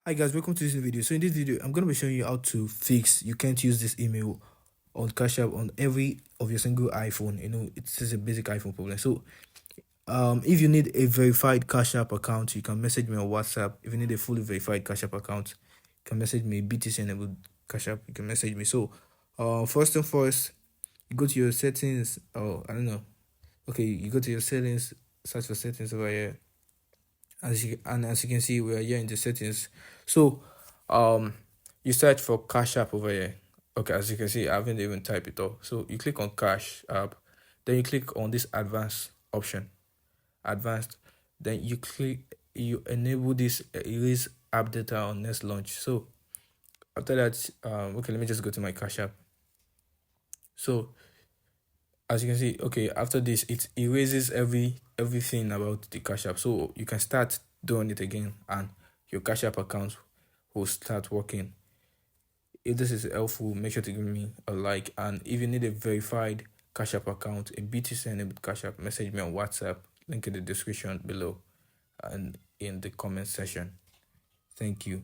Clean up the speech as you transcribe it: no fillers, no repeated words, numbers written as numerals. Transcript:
Hi guys, welcome to this video. So in this video, I'm going to be showing you how to fix you can't use this email on Cash App on every of your single iPhone. It's just a basic iPhone problem. So if you need a verified Cash App account, you can message me on WhatsApp. If you need a fully verified Cash App account, you can message me. BTC enabled Cash App, you can message me. So first and first, you go to your settings. Oh, I don't know. Okay, you go to your settings, search for settings over here. As you can see, we are here in the settings. So you search for Cash App over here. Okay, as you can see, I haven't even typed it all. So you click on Cash App, then you click on this advanced option. Advanced, then you enable this erase app data on next launch. So after that, okay, let me just go to my Cash App. So as you can see, okay, after this it erases everything about the Cash App, so you can start doing it again and your Cash App account will start working. If this is helpful, make sure to give me a like, and if you need a verified Cash App account, a BTC enabled Cash App, message me on WhatsApp, link in the description below and in the comment section. Thank you.